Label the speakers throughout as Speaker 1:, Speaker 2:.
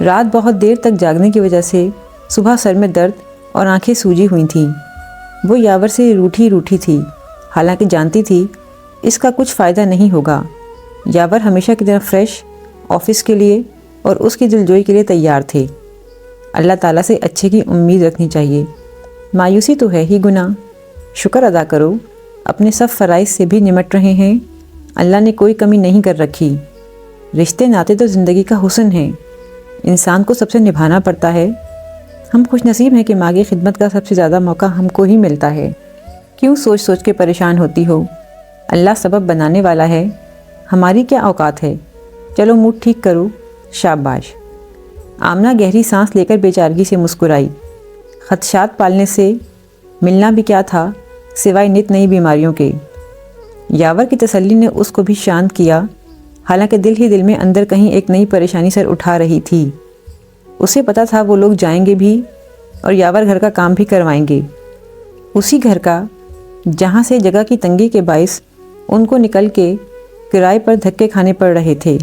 Speaker 1: رات بہت دیر تک جاگنے کی وجہ سے صبح سر میں درد اور آنکھیں سوجی ہوئی تھیں۔ وہ یاور سے روٹھی تھی، حالانکہ جانتی تھی اس کا کچھ فائدہ نہیں ہوگا۔ یاور ہمیشہ کی طرح فریش آفس کے لیے اور اس کی دلجوئی کے لیے تیار تھے۔ اللہ تعالیٰ سے اچھے کی امید رکھنی چاہیے۔ مایوسی تو ہے ہی گناہ، شکر ادا کرو، اپنے سب فرائض سے بھی نمٹ رہے ہیں، اللہ نے کوئی کمی نہیں کر رکھی۔ رشتے ناتے تو زندگی کا حسن ہے، انسان کو سب سے نبھانا پڑتا ہے۔ ہم خوش نصیب ہیں کہ ماں کی خدمت کا سب سے زیادہ موقع ہم کو ہی ملتا ہے۔ کیوں سوچ سوچ کے پریشان ہوتی ہو؟ اللہ سبب بنانے والا ہے، ہماری کیا اوقات ہے؟ چلو موڈ ٹھیک کرو، شاباش۔ آمنہ گہری سانس لے کر بے چارگی سے مسکرائی۔ خدشات پالنے سے ملنا بھی کیا تھا سوائے نت نئی بیماریوں کے۔ یاور کی تسلی نے اس کو بھی شانت کیا، حالانکہ دل ہی دل میں اندر کہیں ایک نئی پریشانی سر اٹھا رہی تھی۔ اسے پتا تھا وہ لوگ جائیں گے بھی اور یاور گھر کا کام بھی کروائیں گے، اسی گھر کا جہاں سے جگہ کی تنگی کے باعث ان کو نکل کے کرائے پر دھکے کھانے پڑ رہے تھے۔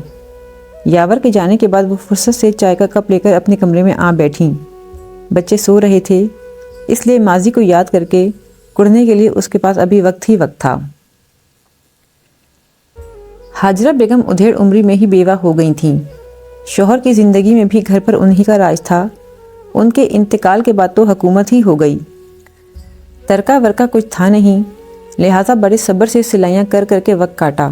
Speaker 1: یاور کے جانے کے بعد وہ فرصت سے چائے کا کپ لے کر اپنے کمرے میں آ بیٹھیں۔ بچے سو رہے تھے، اس لیے ماضی کو یاد کر کے کڑنے کے لیے اس کے پاس ابھی وقت ہی وقت تھا۔ حاجرہ بیگم ادھیڑ عمری میں ہی بیوہ ہو گئی تھیں۔ شوہر کی زندگی میں بھی گھر پر انہی کا راج تھا۔ ان کے انتقال کے بعد تو حکومت ہی ہو گئی۔ ترکہ ورکہ کچھ تھا نہیں، لہٰذا بڑے صبر سے سلائیاں کر کر کے وقت کاٹا۔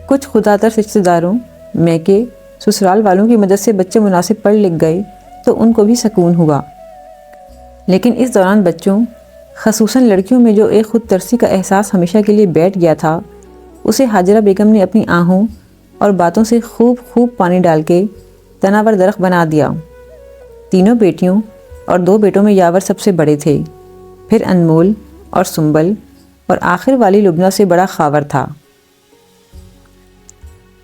Speaker 1: کچھ خدا تر رشتہ داروں، میکے، سسرال والوں کی مدد سے بچے مناسب پڑھ لکھ گئے تو ان کو بھی سکون ہوا۔ لیکن اس دوران بچوں، خصوصاً لڑکیوں میں جو ایک خود ترسی کا احساس ہمیشہ کے لیے بیٹھ گیا تھا، اسے حاجرہ بیگم نے اپنی آہوں اور باتوں سے خوب پانی ڈال کے تناور درخت بنا دیا۔ تینوں بیٹیوں اور 2 بیٹوں میں یاور سب سے بڑے تھے، پھر انمول اور سنبل، اور آخر والی لبنہ سے بڑا خاور تھا۔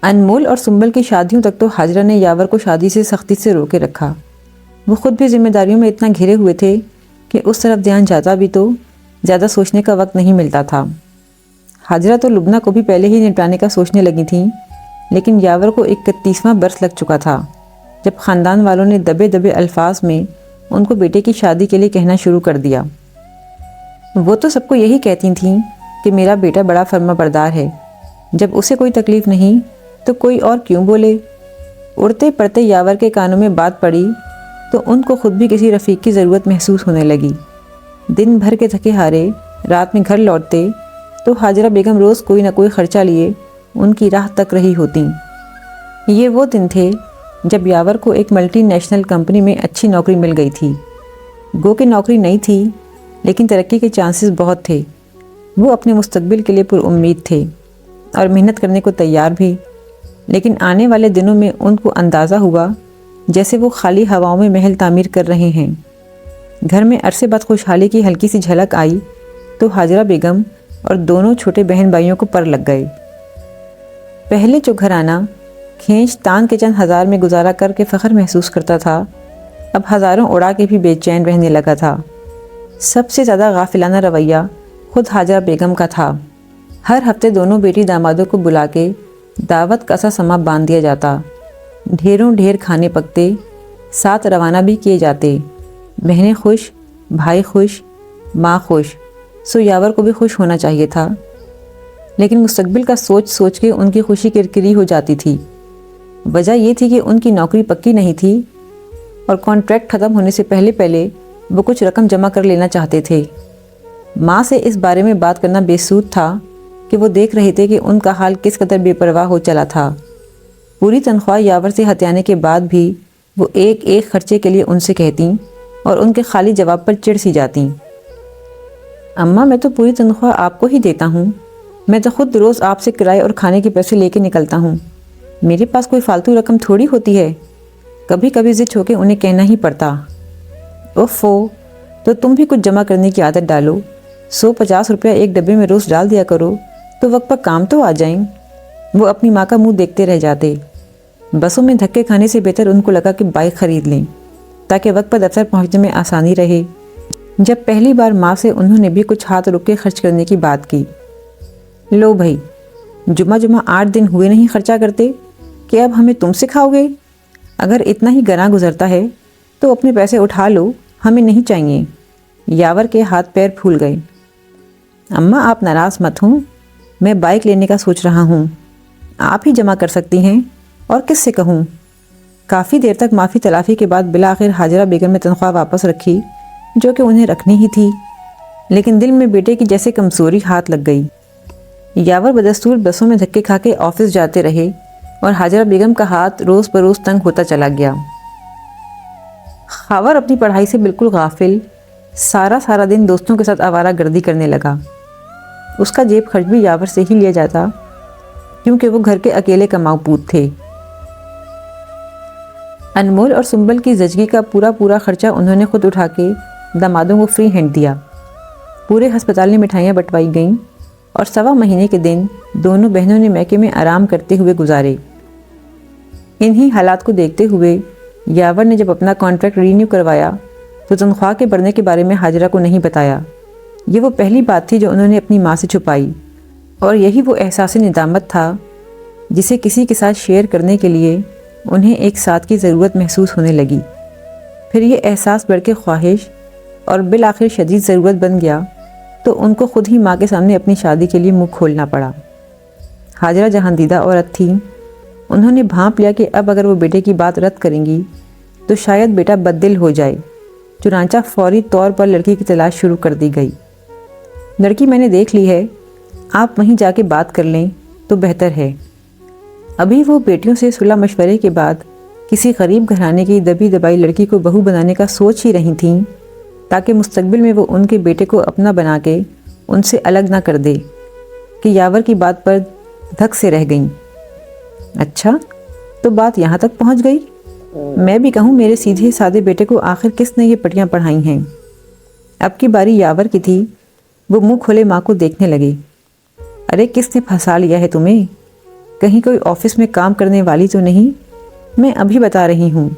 Speaker 1: انمول اور سنبل کی شادیوں تک تو حاجرہ نے یاور کو شادی سے سختی سے روکے رکھا۔ وہ خود بھی ذمہ داریوں میں اتنا گھرے ہوئے تھے کہ اس طرف دھیان جاتا بھی تو زیادہ سوچنے کا وقت نہیں ملتا تھا۔ حاجرہ تو لبنہ کو بھی پہلے ہی نپٹانے کا سوچنے لگی تھیں، لیکن یاور کو 31واں برس لگ چکا تھا جب خاندان والوں نے دبے دبے الفاظ میں ان کو بیٹے کی شادی کے لیے کہنا شروع کر دیا۔ وہ تو سب کو یہی کہتی تھیں کہ میرا بیٹا بڑا فرما بردار ہے، جب اسے کوئی تکلیف نہیں تو کوئی اور کیوں بولے۔ اڑتے پڑتے یاور کے کانوں میں بات پڑی تو ان کو خود بھی کسی رفیق کی ضرورت محسوس ہونے لگی۔ دن بھر کے تھکے ہارے رات میں گھر لوٹتے تو حاجرہ بیگم روز کوئی نہ کوئی خرچہ لیے ان کی راہ تک رہی ہوتیں۔ یہ وہ دن تھے جب یاور کو ایک ملٹی نیشنل کمپنی میں اچھی نوکری مل گئی تھی۔ گو کہ نوکری نہیں تھی، لیکن ترقی کے چانسز بہت تھے۔ وہ اپنے مستقبل کے لیے پر امید تھے اور محنت کرنے کو تیار بھی، لیکن آنے والے دنوں میں ان کو اندازہ ہوا جیسے وہ خالی ہواؤں میں محل تعمیر کر رہے ہیں۔ گھر میں عرصے بعد خوشحالی کی ہلکی سی جھلک آئی تو حاجرہ بیگم اور دونوں چھوٹے بہن بھائیوں کو پر لگ گئے۔ پہلے جو گھرانہ کھینچ تان کے چند ہزار میں گزارا کر کے فخر محسوس کرتا تھا، اب ہزاروں اڑا کے بھی بے چین رہنے لگا تھا۔ سب سے زیادہ غافلانہ رویہ خود حاجرہ بیگم کا تھا۔ ہر ہفتے دونوں بیٹی دامادوں کو بلا کے دعوت کا سا سما باندھ دیا جاتا، ڈھیروں ڈھیر کھانے پکتے، ساتھ روانہ بھی کیے جاتے۔ بہنیں خوش، بھائی خوش، ماں خوش، سو یاور کو بھی خوش ہونا چاہیے تھا، لیکن مستقبل کا سوچ سوچ کے ان کی خوشی کرکری ہو جاتی تھی۔ وجہ یہ تھی کہ ان کی نوکری پکی نہیں تھی اور کانٹریکٹ ختم ہونے سے پہلے وہ کچھ رقم جمع کر لینا چاہتے تھے۔ ماں سے اس بارے میں بات کرنا بے سود تھا کہ وہ دیکھ رہے تھے کہ ان کا حال کس قدر بے پرواہ ہو چلا تھا۔ پوری تنخواہ یاور سے ہتھیانے کے بعد بھی وہ ایک ایک خرچے کے لیے ان سے کہتیں اور ان کے خالی جواب پر چڑ سی جاتیں۔ اماں، میں تو پوری تنخواہ آپ کو ہی دیتا ہوں، میں تو خود روز آپ سے کرائے اور کھانے کے پیسے لے کے نکلتا ہوں، میرے پاس کوئی فالتو رقم تھوڑی ہوتی ہے۔ کبھی کبھی ضد ہو کے انہیں کہنا ہی پڑتا۔ اوفو، تو تم بھی کچھ جمع کرنے کی عادت ڈالو، 150 روپیہ ایک ڈبے میں روز ڈال دیا کرو تو وقت پر کام تو آ جائیں۔ وہ اپنی ماں کا منہ دیکھتے رہ جاتے۔ بسوں میں دھکے کھانے سے بہتر ان کو لگا کہ بائک خرید لیں تاکہ وقت پر دفتر پہنچنے میں آسانی رہے۔ جب پہلی بار ماں سے انہوں نے بھی کچھ ہاتھ رک کے خرچ کرنے کی بات کی، لو بھائی، جمعہ 8 دن ہوئے نہیں خرچہ کرتے کہ اب ہمیں تم سکھاؤ گے؟ اگر اتنا ہی گنا گزرتا ہے تو اپنے پیسے اٹھا لو، ہمیں نہیں چاہیے۔ یاور کے ہاتھ پیر پھول گئے۔ اماں آپ ناراض مت ہوں، میں بائک لینے کا سوچ رہا ہوں، آپ ہی جمع کر سکتی ہیں، اور کس سے کہوں؟ کافی دیر تک معافی تلافی کے بعد بالآخر حاجرہ بیگم نے تنخواہ واپس رکھی، جو کہ انہیں رکھنی ہی تھی، لیکن دل میں بیٹے کی جیسے کمزوری ہاتھ لگ گئی۔ یاور بدستور بسوں میں دھکے کھا کے آفس جاتے رہے اور حاجرہ بیگم کا ہاتھ روز بروز تنگ ہوتا چلا گیا۔ خاور اپنی پڑھائی سے بالکل غافل سارا دن دوستوں کے ساتھ آوارہ گردی کرنے لگا۔ اس کا جیب خرچ بھی یاور سے ہی لیا جاتا، کیونکہ وہ گھر کے اکیلے کماؤ پوت تھے۔ انمول اور سنبل کی زچگی کا پورا خرچہ انہوں نے خود اٹھا کے دامادوں کو فری ہینڈ دیا۔ پورے ہسپتال میں مٹھائیاں بٹوائی گئیں اور 1.25 مہینے کے دن دونوں بہنوں نے میکے میں آرام کرتے ہوئے گزارے۔ انہی حالات کو دیکھتے ہوئے یاور نے جب اپنا کانٹریکٹ رینیو کروایا تو تنخواہ کے بڑھنے کے بارے میں حاجرہ کو نہیں بتایا۔ یہ وہ پہلی بات تھی جو انہوں نے اپنی ماں سے چھپائی، اور یہی وہ احساس ندامت تھا جسے کسی کے ساتھ شیئر کرنے کے لیے انہیں ایک ساتھ کی ضرورت محسوس ہونے لگی۔ پھر یہ احساس بڑھ کے خواہش اور بالآخر شدید ضرورت بن گیا تو ان کو خود ہی ماں کے سامنے اپنی شادی کے لیے منہ کھولنا پڑا۔ حاجرہ جہاندیدہ عورت تھیں، انہوں نے بھانپ لیا کہ اب اگر وہ بیٹے کی بات رد کریں گی تو شاید بیٹا بددل ہو جائے، چنانچہ فوری طور پر لڑکی کی تلاش شروع کر دی گئی۔ لڑکی میں نے دیکھ لی ہے، آپ وہیں جا کے بات کر لیں تو بہتر ہے۔ ابھی وہ بیٹیوں سے صلح مشورے کے بعد کسی غریب گھرانے کی دبی دبائی لڑکی کو بہو بنانے کا سوچ ہی رہی تھیں، تاکہ مستقبل میں وہ ان کے بیٹے کو اپنا بنا کے ان سے الگ نہ کر دے، کہ یاور کی بات پر دھک سے رہ گئیں۔ اچھا، تو بات یہاں تک پہنچ گئی؟ میں بھی کہوں میرے سیدھے سادے بیٹے کو آخر کس نے یہ پٹیاں پڑھائی ہیں؟ اب کی باری یاور کی تھی۔ وہ منہ کھولے ماں کو دیکھنے لگے۔ ارے کس نے پھنسا لیا ہے تمہیں؟ کہیں کوئی آفس میں کام کرنے والی تو نہیں؟ میں ابھی بتا رہی ہوں،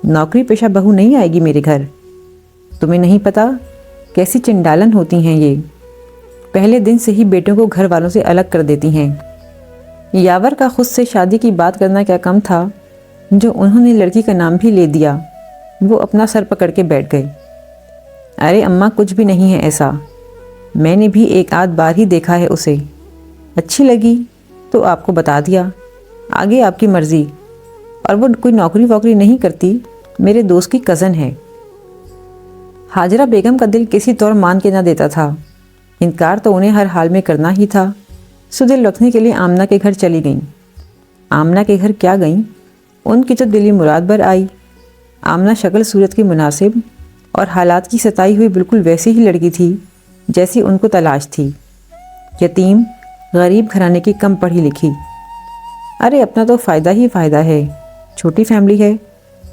Speaker 1: نوکری پیشہ بہو نہیں آئے گی میرے گھر۔ تمہیں نہیں پتا کیسی چنڈالن ہوتی ہیں یہ، پہلے دن سے ہی بیٹوں کو گھر والوں سے الگ کر دیتی ہیں۔ یاور کا خود سے شادی کی بات کرنا کیا کم تھا، جو انہوں نے لڑکی کا نام بھی لے دیا۔ وہ اپنا سر پکڑ کے بیٹھ گئے۔ ارے اماں کچھ بھی نہیں ہے ایسا، میں نے بھی ایک آدھ بار ہی دیکھا ہے اسے، اچھی لگی تو آپ کو بتا دیا، آگے آپ کی مرضی۔ اور وہ کوئی نوکری ووکری نہیں کرتی، میرے دوست کی کزن ہے۔ حاجرہ بیگم کا دل کسی طور مان کے نہ دیتا تھا، انکار تو انہیں ہر حال میں کرنا ہی تھا۔ سو دل رکھنے کے لیے آمنہ کے گھر چلی گئیں۔ آمنہ کے گھر کیا گئیں، ان کی تو دلی مراد بھر آئی۔ آمنہ شکل صورت کی مناسب اور حالات کی ستائی ہوئی بالکل ویسی ہی لڑکی تھی جیسی ان کو تلاش تھی، یتیم غریب گھرانے کی، کم پڑھی لکھی۔ ارے اپنا تو فائدہ ہی فائدہ ہے، چھوٹی فیملی ہے،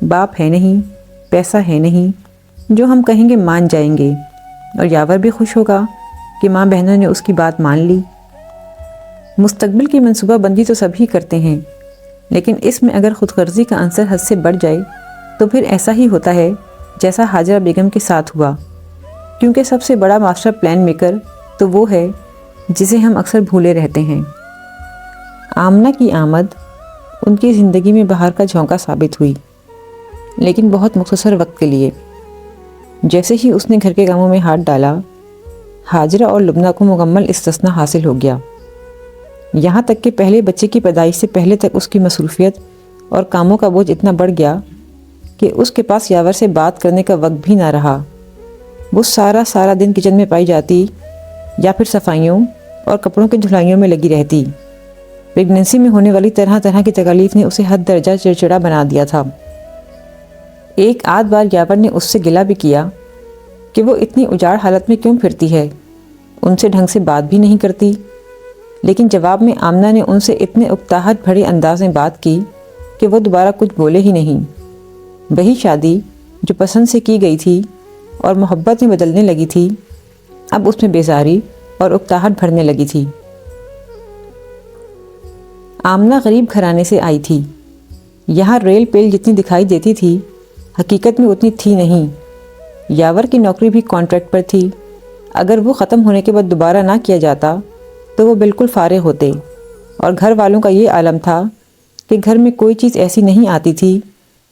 Speaker 1: باپ ہے نہیں، پیسہ ہے نہیں، جو ہم کہیں گے مان جائیں گے، اور یاور بھی خوش ہوگا کہ ماں بہنوں نے اس کی بات مان لی۔ مستقبل کی منصوبہ بندی تو سبھی کرتے ہیں، لیکن اس میں اگر خود غرضی کا عنصر حد سے بڑھ جائے تو پھر ایسا ہی ہوتا ہے جیسا حاجرہ بیگم کے ساتھ ہوا، کیونکہ سب سے بڑا ماسٹر پلان میکر تو وہ ہے جسے ہم اکثر بھولے رہتے ہیں۔ آمنہ کی آمد ان کی زندگی میں بہار کا جھونکا ثابت ہوئی، لیکن بہت مختصر وقت کے لیے۔ جیسے ہی اس نے گھر کے کاموں میں ہاتھ ڈالا، حاجرہ اور لبنہ کو مکمل استثناء حاصل ہو گیا، یہاں تک کہ پہلے بچے کی پیدائش سے پہلے تک اس کی مصروفیت اور کاموں کا بوجھ اتنا بڑھ گیا کہ اس کے پاس یاور سے بات کرنے کا وقت بھی نہ رہا۔ وہ سارا دن کچن میں پائی جاتی یا پھر صفائیوں اور کپڑوں کی دھلائیوں میں لگی رہتی۔ پریگننسی میں ہونے والی طرح کی تکالیف نے اسے حد درجہ چڑچڑا بنا دیا تھا۔ ایک آدھ بار یاور نے اس سے گلہ بھی کیا کہ وہ اتنی اجاڑ حالت میں کیوں پھرتی ہے، ان سے ڈھنگ سے بات بھی نہیں کرتی، لیکن جواب میں آمنہ نے ان سے اتنے اکتاہٹ بھرے انداز میں بات کی کہ وہ دوبارہ کچھ بولے ہی نہیں۔ وہی شادی جو پسند سے کی گئی تھی اور محبت میں بدلنے لگی تھی، اب اس میں بیزاری اور اکتاہٹ بھرنے لگی تھی۔ آمنہ غریب گھرانے سے آئی تھی، یہاں ریل پیل جتنی دکھائی دیتی تھی حقیقت میں اتنی تھی نہیں۔ یاور کی نوکری بھی کانٹریکٹ پر تھی، اگر وہ ختم ہونے کے بعد دوبارہ نہ کیا جاتا تو وہ بالکل فارغ ہوتے، اور گھر والوں کا یہ عالم تھا کہ گھر میں کوئی چیز ایسی نہیں آتی تھی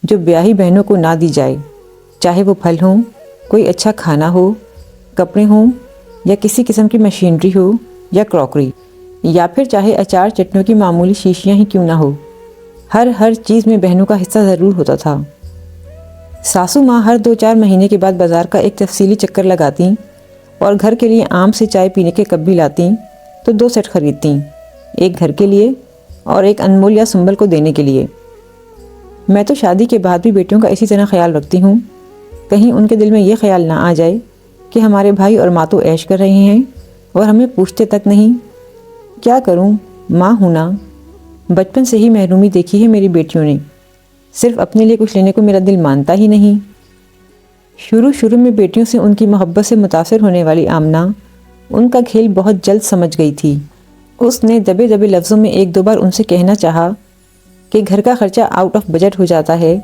Speaker 1: جو بیاہی بہنوں کو نہ دی جائے، چاہے وہ پھل ہوں، کوئی اچھا کھانا ہو، کپڑے ہوں، یا کسی قسم کی مشینری ہو یا کراکری، یا پھر چاہے اچار چٹنیوں کی معمولی شیشیاں ہی کیوں نہ ہو، ہر چیز میں بہنوں کا حصہ ضرور ہوتا تھا۔ ساسو ماں ہر 2-4 مہینے کے بعد بازار کا ایک تفصیلی چکر لگاتیں اور گھر کے لیے آم سے چائے پینے کے کپ بھی لاتیں تو 2 سیٹ خریدتیں، ایک گھر کے لیے اور ایک انمول یا سنبل کو دینے کے لیے۔ میں تو شادی کے بعد بھی بیٹیوں کا اسی طرح خیال رکھتی ہوں، کہیں ان کے دل میں یہ خیال نہ آ جائے کہ ہمارے بھائی اور ماں تو عیش کر رہے ہیں اور ہمیں پوچھتے تک نہیں۔ کیا کروں، ماں ہوں نا، بچپن سے ہی محرومی دیکھی ہے میری بیٹیوں نے، صرف اپنے لیے کچھ لینے کو میرا دل مانتا ہی نہیں۔ شروع میں بیٹیوں سے ان کی محبت سے متاثر ہونے والی آمنہ ان کا کھیل بہت جلد سمجھ گئی تھی۔ اس نے دبے لفظوں میں 1-2 بار ان سے کہنا چاہا کہ گھر کا خرچہ آؤٹ آف بجٹ ہو جاتا ہے،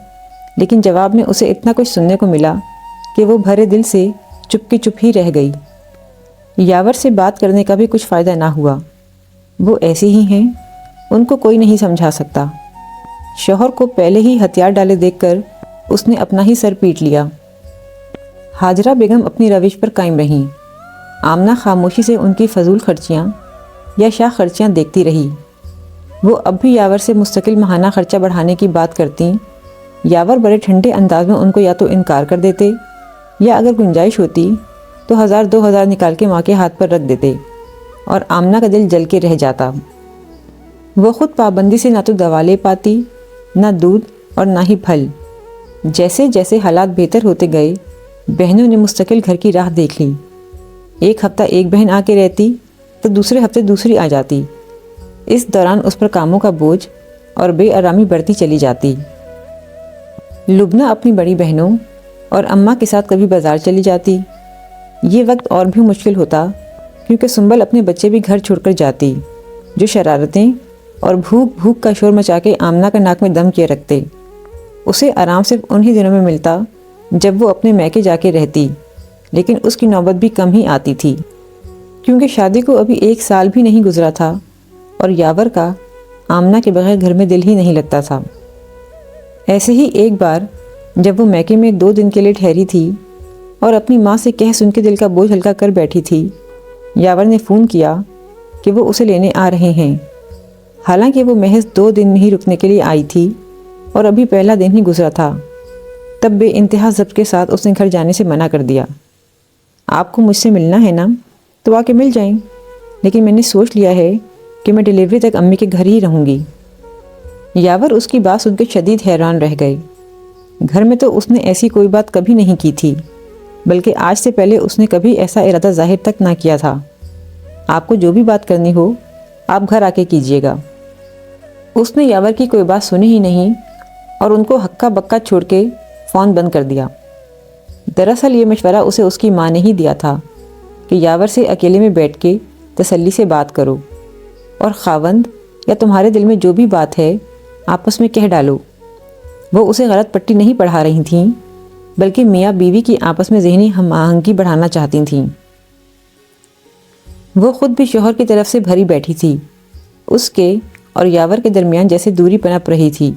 Speaker 1: لیکن جواب میں اسے اتنا کچھ سننے کو ملا کہ وہ بھرے دل سے چپ کی چپ ہی رہ گئی۔ یاور سے بات کرنے کا بھی کچھ فائدہ نہ ہوا، وہ ایسے ہی ہیں، ان کو کوئی نہیں سمجھا سکتا۔ شوہر کو پہلے ہی ہتھیار ڈالے دیکھ کر اس نے اپنا ہی سر پیٹ لیا۔ ہاجرہ بیگم اپنی روش پر قائم رہیں۔ آمنہ خاموشی سے ان کی فضول خرچیاں یا شاہ خرچیاں دیکھتی رہی۔ وہ اب بھی یاور سے مستقل ماہانہ خرچہ بڑھانے کی بات کرتیں، یاور بڑے ٹھنڈے انداز میں ان کو یا تو انکار کر دیتے یا اگر گنجائش ہوتی تو 1000-2000 نکال کے ماں کے ہاتھ پر رکھ دیتے اور آمنہ کا دل جل کے رہ جاتا۔ وہ خود پابندی سے نہ تو دوا لے پاتی، نہ دودھ اور نہ ہی پھل۔ جیسے جیسے حالات بہتر ہوتے گئے، بہنوں نے مستقل گھر کی راہ دیکھ لی۔ ایک ہفتہ ایک بہن آ کے رہتی تو دوسرے ہفتے دوسری آ جاتی۔ اس دوران اس پر کاموں کا بوجھ اور بے آرامی بڑھتی چلی جاتی۔ لبنہ اپنی بڑی بہنوں اور اماں کے ساتھ کبھی بازار چلی جاتی۔ یہ وقت اور بھی مشکل ہوتا کیونکہ سنبل اپنے بچے بھی گھر چھوڑ کر جاتی، جو شرارتیں اور بھوک کا شور مچا کے آمنہ کا ناک میں دم کیے رکھتے۔ اسے آرام صرف انہی دنوں میں ملتا جب وہ اپنے میکے جا کے رہتی، لیکن اس کی نوبت بھی کم ہی آتی تھی کیونکہ شادی کو ابھی 1 سال بھی نہیں گزرا تھا اور یاور کا آمنہ کے بغیر گھر میں دل ہی نہیں لگتا تھا۔ ایسے ہی ایک بار جب وہ میکے میں 2 دن کے لیے ٹھہری تھی اور اپنی ماں سے کہہ سن کے دل کا بوجھ ہلکا کر بیٹھی تھی، یاور نے فون کیا کہ وہ اسے لینے آ رہے ہیں۔ حالانکہ وہ محض 2 دن میں ہی رکنے کے لیے آئی تھی اور ابھی پہلا دن ہی گزرا تھا، تب بے انتہا ضبط کے ساتھ اس نے گھر جانے سے منع کر دیا۔ آپ کو مجھ سے ملنا ہے نا تو آ کے مل جائیں، لیکن میں نے سوچ لیا ہے کہ میں ڈیلیوری تک امی کے گھر ہی رہوں گی۔ یاور اس کی بات سن کے شدید حیران رہ گئے۔ گھر میں تو اس نے ایسی کوئی بات کبھی نہیں کی تھی، بلکہ آج سے پہلے اس نے کبھی ایسا ارادہ ظاہر تک نہ کیا تھا۔ آپ کو جو بھی بات کرنی ہو آپ گھر آ کے کیجیے گا۔ اس نے یاور کی کوئی بات سنی ہی نہیں اور ان کو ہکا بکا چھوڑ کے فون بند کر دیا۔ دراصل یہ مشورہ اسے اس کی ماں نے ہی دیا تھا کہ یاور سے اکیلے میں بیٹھ کے تسلی سے بات کرو اور خاوند یا تمہارے دل میں جو بھی بات ہے آپس میں کہہ ڈالو۔ وہ اسے غلط پٹی نہیں پڑھا رہی تھیں، بلکہ میاں بیوی کی آپس میں ذہنی ہم آہنگی بڑھانا چاہتی تھیں۔ وہ خود بھی شوہر کی طرف سے بھری بیٹھی تھی، اس کے اور یاور کے درمیان جیسے دوری پنپ رہی تھی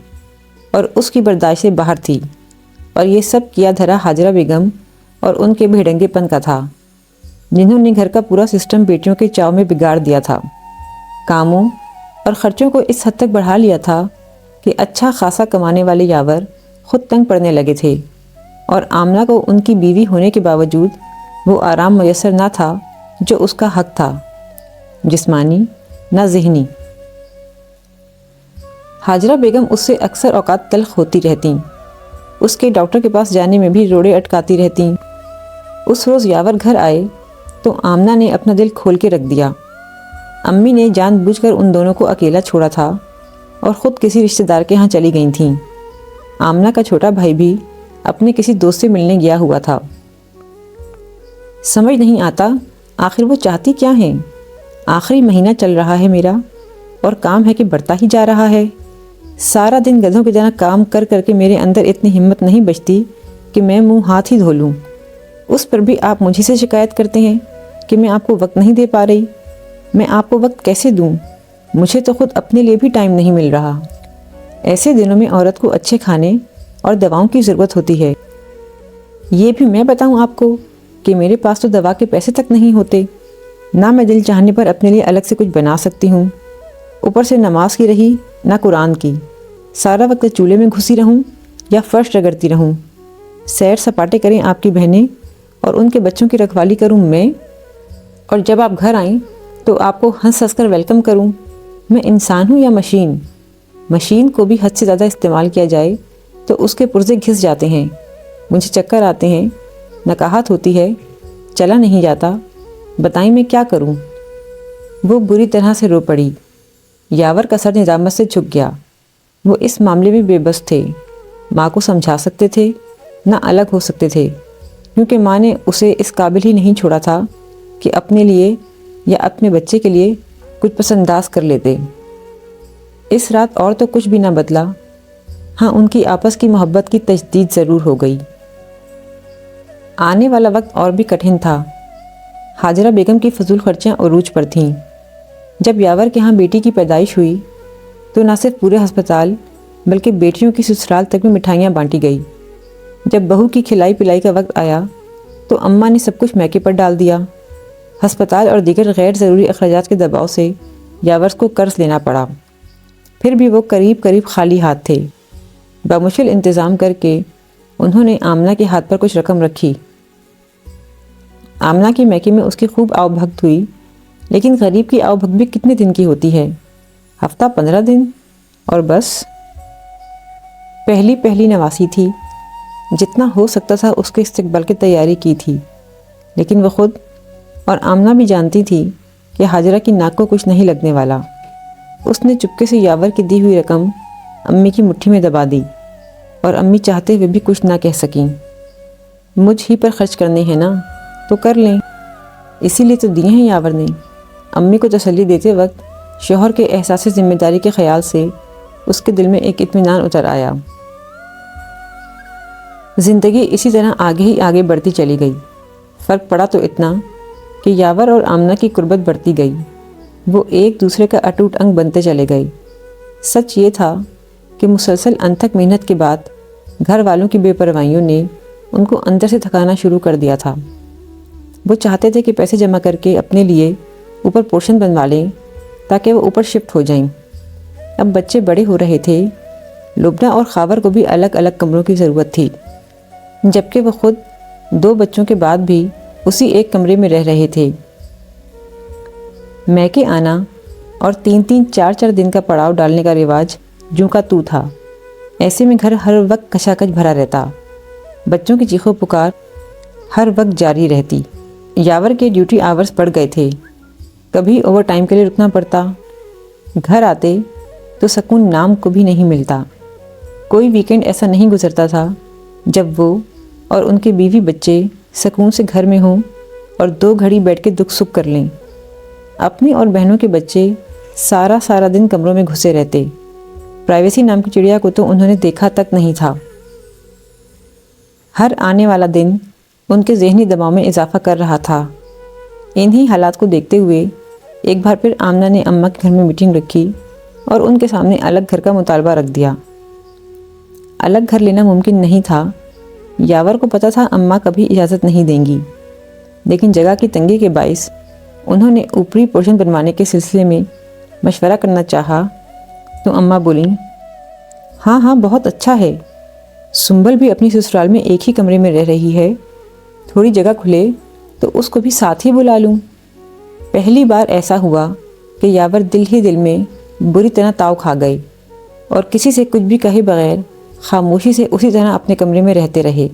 Speaker 1: اور اس کی برداشت سے باہر تھی، اور یہ سب کیا دھرا حاجرہ بیگم اور ان کے بھیڑنگے پن کا تھا، جنہوں نے گھر کا پورا سسٹم بیٹیوں کے چاؤ میں بگاڑ دیا تھا۔ کاموں اور خرچوں کو اس حد تک بڑھا لیا تھا کہ اچھا خاصا کمانے والے یاور خود تنگ پڑنے لگے تھے، اور آمنہ کو ان کی بیوی ہونے کے باوجود وہ آرام میسر نہ تھا جو اس کا حق تھا، جسمانی نہ ذہنی۔ حاجرہ بیگم اس سے اکثر اوقات تلخ ہوتی رہتیں، اس کے ڈاکٹر کے پاس جانے میں بھی روڑے اٹکاتی رہتیں۔ اس روز یاور گھر آئے تو آمنہ نے اپنا دل کھول کے رکھ دیا۔ امی نے جان بوجھ کر ان دونوں کو اکیلا چھوڑا تھا اور خود کسی رشتہ دار کے ہاں چلی گئی تھیں۔ آمنہ کا چھوٹا بھائی بھی اپنے کسی دوست سے ملنے گیا ہوا تھا۔ سمجھ نہیں آتا آخر وہ چاہتی کیا ہیں؟ آخری مہینہ چل رہا ہے میرا اور کام ہے کہ بڑھتا ہی جا رہا ہے۔ سارا دن گدھوں کی طرح کام کر کر کے میرے اندر اتنی ہمت نہیں بچتی کہ میں منہ ہاتھ ہی دھو لوں۔ اس پر بھی آپ مجھے سے شکایت کرتے ہیں کہ میں آپ کو وقت نہیں دے پا رہی۔ میں آپ کو وقت کیسے دوں؟ مجھے تو خود اپنے لیے بھی ٹائم نہیں مل رہا۔ ایسے دنوں میں عورت کو اچھے کھانے اور دواؤں کی ضرورت ہوتی ہے۔ یہ بھی میں بتاؤں آپ کو کہ میرے پاس تو دوا کے پیسے تک نہیں ہوتے، نہ میں دل چاہنے پر اپنے لیے الگ سے کچھ بنا سکتی ہوں، اوپر سے نماز کی رہی نہ قرآن کی، سارا وقت چولہے میں گھسی رہوں یا فرش رگڑتی رہوں، سیر سپاٹے کریں آپ کی بہنیں اور ان کے بچوں کی رکھوالی کروں میں، اور جب آپ گھر آئیں تو آپ کو ہنس ہنس کر ویلکم کروں۔ میں انسان ہوں یا مشین؟ مشین کو بھی حد سے زیادہ استعمال کیا جائے تو اس کے پرزے گھس جاتے ہیں، مجھے چکر آتے ہیں، نکاہت ہوتی ہے، چلا نہیں جاتا، بتائیں میں کیا کروں؟ وہ بری طرح سے رو پڑی۔ یاور کا سر ندامت سے جھک گیا۔ وہ اس معاملے میں بے بس تھے، ماں کو سمجھا سکتے تھے نہ الگ ہو سکتے تھے، کیونکہ ماں نے اسے اس قابل ہی نہیں چھوڑا تھا کہ اپنے لیے یا اپنے بچے کے لیے کچھ پسنداز کر لیتے۔ اس رات اور تو کچھ بھی نہ بدلا، ہاں ان کی آپس کی محبت کی تجدید ضرور ہو گئی۔ آنے والا وقت اور بھی کٹھن تھا۔ حاجرہ بیگم کی فضول خرچیاں عروج پر تھیں۔ جب یاور کے ہاں بیٹی کی پیدائش ہوئی تو نہ صرف پورے ہسپتال بلکہ بیٹیوں کی سسرال تک میں مٹھائیاں بانٹی گئی۔ جب بہو کی کھلائی پلائی کا وقت آیا تو اماں نے سب کچھ میکے پر ڈال دیا۔ ہسپتال اور دیگر غیر ضروری اخراجات کے دباؤ سے یاور کو قرض لینا پڑا، پھر بھی وہ قریب قریب خالی ہاتھ تھے۔ بمشکل انتظام کر کے انہوں نے آمنہ کے ہاتھ پر کچھ رقم رکھی۔ آمنہ کے میکے میں اس کی خوب آؤ بھگت ہوئی، لیکن غریب کی آؤ بھگت بھی کتنے دن کی ہوتی ہے؟ ہفتہ 15 دن، اور بس۔ پہلی نواسی تھی، جتنا ہو سکتا تھا اس کے استقبال کی تیاری کی تھی، لیکن وہ خود اور آمنہ بھی جانتی تھی کہ حاجرہ کی ناک کو کچھ نہیں لگنے والا۔ اس نے چپکے سے یاور کی دی ہوئی رقم امی کی مٹھی میں دبا دی، اور امی چاہتے ہوئے بھی کچھ نہ کہہ سکیں۔ مجھ ہی پر خرچ کرنے ہیں نا تو کر لیں، اسی لیے تو دیے ہیں یاور نے۔ امی کو تسلی دیتے وقت شوہر کے احساس ذمہ داری کے خیال سے اس کے دل میں ایک اطمینان اتر آیا۔ زندگی اسی طرح آگے ہی آگے بڑھتی چلی گئی۔ فرق پڑا تو اتنا کہ یاور اور آمنہ کی قربت بڑھتی گئی، وہ ایک دوسرے کا اٹوٹ انگ بنتے چلے گئے۔ سچ یہ تھا کہ مسلسل انتھک محنت کے بعد گھر والوں کی بے پروائیوں نے ان کو اندر سے تھکانا شروع کر دیا تھا۔ وہ چاہتے تھے کہ پیسے جمع کر کے اپنے لیے اوپر پورشن بنوا لیں تاکہ وہ اوپر شفٹ ہو جائیں۔ اب بچے بڑے ہو رہے تھے، لبنہ اور خاور کو بھی الگ الگ کمروں کی ضرورت تھی، جبکہ وہ خود 2 بچوں کے بعد بھی اسی ایک کمرے میں رہ رہے تھے۔ میکے آنا اور 3 4 دن کا پڑاؤ ڈالنے کا رواج جوں کا تو تھا۔ ایسے میں گھر ہر وقت کشاکش بھرا رہتا، بچوں کی چیخو پکار ہر وقت جاری رہتی۔ یاور کے ڈیوٹی آورز بڑھ گئے تھے، کبھی اوور ٹائم کے لیے رکنا پڑتا۔ گھر آتے تو سکون نام کو بھی نہیں ملتا۔ کوئی ویکینڈ ایسا نہیں گزرتا تھا جب وہ اور ان کے بیوی بچے سکون سے گھر میں ہوں اور 2 گھڑی بیٹھ کے دکھ سکھ کر لیں۔ اپنی اور بہنوں کے بچے سارا دن کمروں میں گھسے رہتے، پرائیویسی نام کی چڑیا کو تو انہوں نے دیکھا تک نہیں تھا۔ ہر آنے والا دن ان کے ذہنی دباؤ میں اضافہ کر رہا تھا۔ انہی حالات کو دیکھتے ہوئے ایک بار پھر آمنہ نے اماں کے گھر میں میٹنگ رکھی اور ان کے سامنے الگ گھر کا مطالبہ رکھ دیا۔ الگ گھر لینا ممکن نہیں تھا، یاور کو پتہ تھا اماں کبھی اجازت نہیں دیں گی، لیکن جگہ کی تنگی کے باعث انہوں نے اوپری پورشن بنوانے کے سلسلے میں مشورہ کرنا چاہا تو اماں بولیں، ہاں بہت اچھا ہے، سنبل بھی اپنی سسرال میں ایک ہی کمرے میں رہ رہی ہے، تھوڑی جگہ کھلے تو اس کو بھی ساتھ ہی بلا لوں۔ پہلی بار ایسا ہوا کہ یاور دل ہی دل میں بری طرح تاؤ کھا گئے اور کسی سے کچھ بھی کہے بغیر خاموشی سے اسی طرح اپنے کمرے میں رہتے رہے۔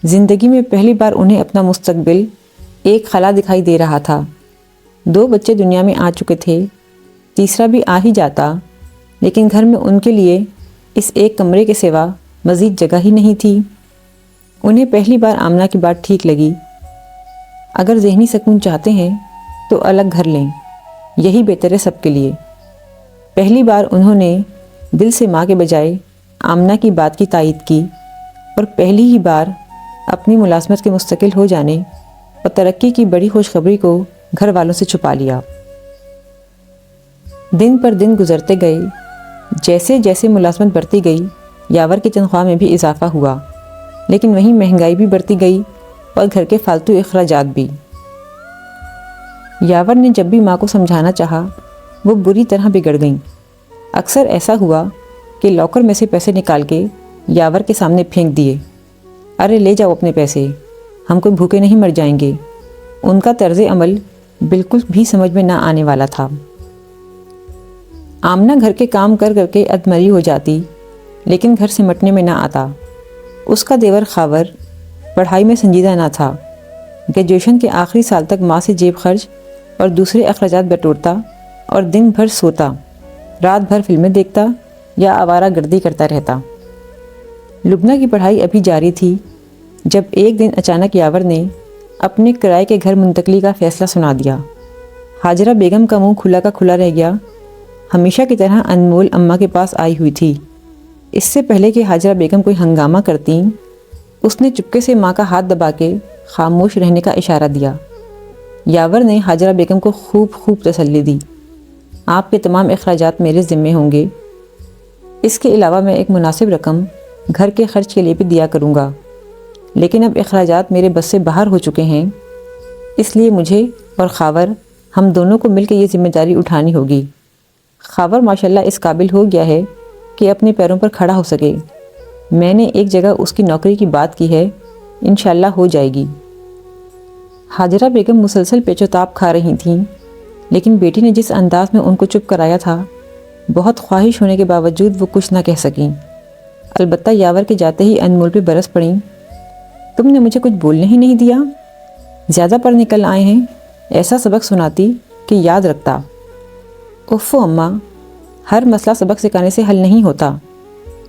Speaker 1: زندگی میں پہلی بار انہیں اپنا مستقبل ایک خلا دکھائی دے رہا تھا۔ 2 بچے دنیا میں آ چکے تھے، تیسرا بھی آ ہی جاتا، لیکن گھر میں ان کے لیے اس ایک کمرے کے سوا مزید جگہ ہی نہیں تھی۔ انہیں پہلی بار آمنہ کی بات ٹھیک لگی۔ اگر ذہنی سکون چاہتے ہیں تو الگ گھر لیں، یہی بہتر ہے سب کے لیے۔ پہلی بار انہوں نے دل سے ماں کے بجائے آمنہ کی بات کی تائید کی، اور پہلی ہی بار اپنی ملازمت کے مستقل ہو جانے اور ترقی کی بڑی خوشخبری کو گھر والوں سے چھپا لیا۔ دن پر دن گزرتے گئے، جیسے جیسے ملازمت بڑھتی گئی یاور کی تنخواہ میں بھی اضافہ ہوا، لیکن وہیں مہنگائی بھی بڑھتی گئی اور گھر کے فالتو اخراجات بھی۔ یاور نے جب بھی ماں کو سمجھانا چاہا وہ بری طرح بگڑ گئیں۔ اکثر ایسا ہوا کہ لاکر میں سے پیسے نکال کے یاور کے سامنے پھینک دیے، ارے لے جاؤ اپنے پیسے، ہم کوئی بھوکے نہیں مر جائیں گے۔ ان کا طرز عمل بالکل بھی سمجھ میں نہ آنے والا تھا۔ آمنہ گھر کے کام کر کر کے ادمری ہو جاتی، لیکن گھر سمٹنے میں نہ آتا۔ اس کا دیور خاور پڑھائی میں سنجیدہ نہ تھا، گریجویشن کے آخری سال تک ماں سے جیب خرچ اور دوسرے اخراجات بٹورتا اور دن بھر سوتا، رات بھر فلمیں دیکھتا یا آوارہ گردی کرتا رہتا۔ لبنہ کی پڑھائی ابھی جاری تھی جب ایک دن اچانک یاور نے اپنے کرائے کے گھر منتقلی کا فیصلہ سنا دیا۔ حاجرہ بیگم کا منہ کھلا کا کھلا رہ گیا۔ ہمیشہ کی طرح انمول اماں کے پاس آئی ہوئی تھی۔ اس سے پہلے کہ حاجرہ بیگم کوئی ہنگامہ کرتیں، اس نے چپکے سے ماں کا ہاتھ دبا کے خاموش رہنے کا اشارہ دیا۔ یاور نے حاجرہ بیگم کو خوب تسلی دی۔ آپ کے تمام اخراجات میرے ذمے ہوں گے، اس کے علاوہ میں ایک مناسب رقم گھر کے خرچ کے لیے بھی دیا کروں گا، لیکن اب اخراجات میرے بس سے باہر ہو چکے ہیں، اس لیے مجھے اور خاور ہم دونوں کو مل کے یہ ذمہ داری اٹھانی ہوگی۔ خاور ماشاءاللہ اس قابل ہو گیا ہے کہ اپنے پیروں پر کھڑا ہو سکے۔ میں نے ایک جگہ اس کی نوکری کی بات کی ہے، انشاءاللہ ہو جائے گی۔ حاجرہ بیگم مسلسل پیچ و تاب کھا رہی تھیں، لیکن بیٹی نے جس انداز میں ان کو چپ کرایا تھا، بہت خواہش ہونے کے باوجود وہ کچھ نہ کہہ سکیں۔ البتہ یاور کے جاتے ہی انمول پہ برس پڑیں۔ تم نے مجھے کچھ بولنے ہی نہیں دیا، زیادہ پڑھ نکل آئے ہیں، ایسا سبق سناتی کہ یاد رکھتا۔ اوفو اماں، ہر مسئلہ سبق سکھانے سے حل نہیں ہوتا۔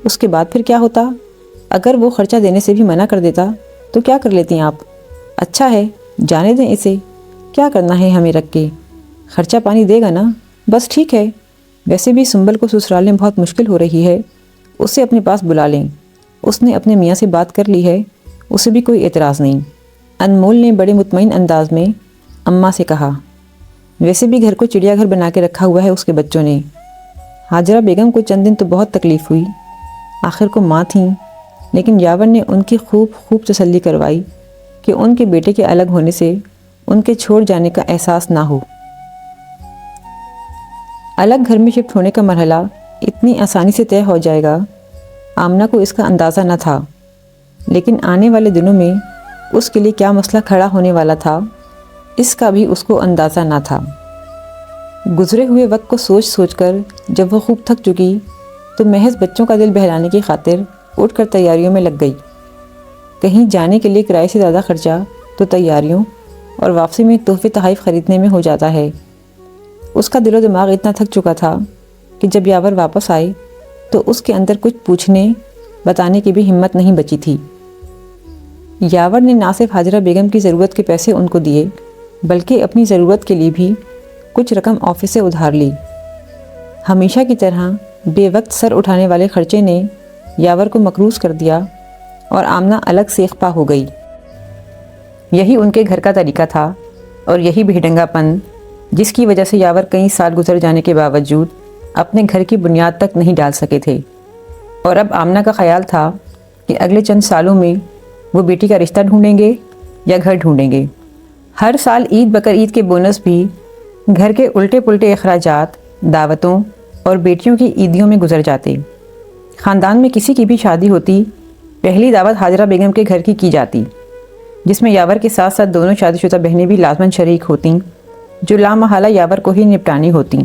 Speaker 1: اس کے بعد پھر کیا ہوتا؟ اگر وہ خرچہ دینے سے بھی منع کر دیتا تو کیا کر لیتی آپ؟ اچھا ہے، جانے دیں اسے، کیا کرنا ہے ہمیں رکھ کے، خرچہ پانی دے گا نا، بس ٹھیک ہے۔ ویسے بھی سنبل کو سسرال میں بہت مشکل ہو رہی ہے، اسے اپنے پاس بلا لیں۔ اس نے اپنے میاں سے بات کر لی ہے، اسے بھی کوئی اعتراض نہیں۔ انمول نے بڑے مطمئن انداز میں اماں سے کہا۔ ویسے بھی گھر کو چڑیا گھر بنا کے رکھا ہوا ہے اس کے بچوں نے۔ حاجرہ بیگم کو چند دن تو بہت تکلیف ہوئی، آخر کو ماں تھیں، لیکن یاور نے ان کی خوب تسلی کروائی کہ ان کے بیٹے کے الگ ہونے سے ان کے چھوڑ جانے کا احساس نہ ہو۔ الگ گھر میں شفٹ ہونے کا مرحلہ اتنی آسانی سے طے ہو جائے گا، آمنہ کو اس کا اندازہ نہ تھا، لیکن آنے والے دنوں میں اس کے لیے کیا مسئلہ کھڑا ہونے والا تھا، اس کا بھی اس کو اندازہ نہ تھا۔ گزرے ہوئے وقت کو سوچ کر جب وہ خوب تھک چکی تو محض بچوں کا دل بہلانے کی خاطر اٹھ کر تیاریوں میں لگ گئی۔ کہیں جانے کے لیے کرائے سے زیادہ خرچہ تو تیاریوں اور واپسی میں تحفے تحائف خریدنے میں ہو جاتا ہے۔ اس کا دل و دماغ اتنا تھک چکا تھا کہ جب یاور واپس آئے تو اس کے اندر کچھ پوچھنے بتانے کی بھی ہمت نہیں بچی تھی۔ یاور نے نہ صرف حاجرہ بیگم کی ضرورت کے پیسے ان کو دیے، بلکہ اپنی ضرورت کے لیے بھی کچھ رقم آفس سے ادھار لی۔ ہمیشہ کی طرح بے وقت سر اٹھانے والے خرچے نے یاور کو مکروز کر دیا اور آمنہ الگ سیخ پا ہو گئی۔ یہی ان کے گھر کا طریقہ تھا اور یہی بھیڈنگا پن جس کی وجہ سے یاور کئی سال گزر جانے کے باوجود اپنے گھر کی بنیاد تک نہیں ڈال سکے تھے۔ اور اب آمنہ کا خیال تھا کہ اگلے چند سالوں میں وہ بیٹی کا رشتہ ڈھونڈیں گے یا گھر ڈھونڈیں گے۔ ہر سال عید بقر عید کے بونس بھی گھر کے الٹے پلٹے اخراجات، دعوتوں اور بیٹیوں کی عیدیوں میں گزر جاتے۔ خاندان میں کسی کی بھی شادی ہوتی، پہلی دعوت حاجرہ بیگم کے گھر کی جاتی، جس میں یاور کے ساتھ ساتھ دونوں شادی شدہ بہنیں بھی لازماً شریک ہوتیں، جو لامحالہ یاور کو ہی نپٹانی ہوتیں۔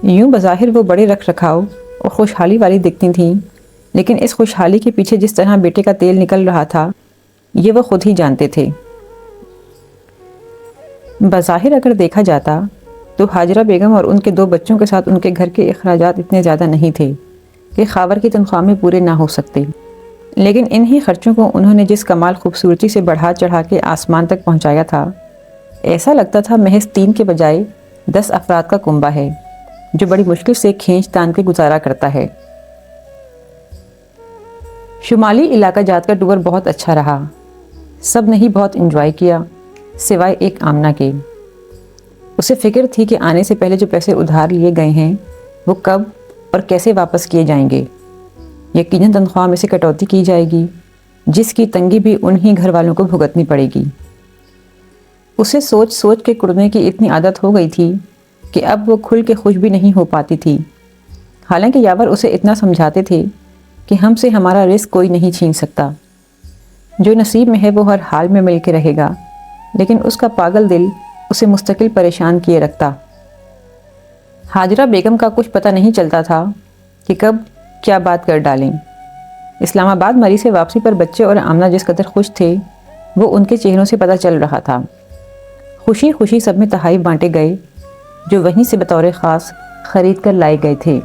Speaker 1: یوں بظاہر وہ بڑے رکھ رکھاؤ اور خوشحالی والی دکھتی تھیں، لیکن اس خوشحالی کے پیچھے جس طرح بیٹے کا تیل نکل رہا تھا یہ وہ خود ہی جانتے تھے۔ بظاہر اگر دیکھا جاتا تو حاجرہ بیگم اور ان کے 2 بچوں کے ساتھ ان کے گھر کے اخراجات اتنے زیادہ نہیں تھے کہ خاور کی تنخواہ میں پورے نہ ہو سکتے، لیکن انہی خرچوں کو انہوں نے جس کمال خوبصورتی سے بڑھا چڑھا کے آسمان تک پہنچایا تھا، ایسا لگتا تھا محض 3 کے بجائے 10 افراد کا کنبہ ہے جو بڑی مشکل سے کھینچ تان کے گزارا کرتا ہے۔ شمالی علاقہ جات کا ٹور بہت اچھا رہا، سب نے ہی بہت انجوائے کیا سوائے ایک آمنہ کے۔ اسے فکر تھی کہ آنے سے پہلے جو پیسے ادھار لیے گئے ہیں وہ کب اور کیسے واپس کیے جائیں گے۔ یقیناً تنخواہ میں سے کٹوتی کی جائے گی، جس کی تنگی بھی انہی گھر والوں کو بھگتنی پڑے گی۔ اسے سوچ سوچ کے کڑنے کی اتنی عادت ہو گئی تھی کہ اب وہ کھل کے خوش بھی نہیں ہو پاتی تھی۔ حالانکہ یاور اسے اتنا سمجھاتے تھے کہ ہم سے ہمارا رزق کوئی نہیں چھین سکتا، جو نصیب میں ہے وہ ہر حال میں مل کے رہے گا، لیکن اس کا پاگل دل اسے مستقل پریشان کیے رکھتا۔ ہاجرہ بیگم کا کچھ پتہ نہیں چلتا تھا کہ کب کیا بات کر ڈالیں۔ اسلام آباد مری سے واپسی پر بچے اور آمنہ جس قدر خوش تھے وہ ان کے چہروں سے پتہ چل رہا تھا۔ خوشی خوشی سب میں تحائف بانٹے گئے جو وہیں سے بطور خاص خرید کر لائے گئے تھے،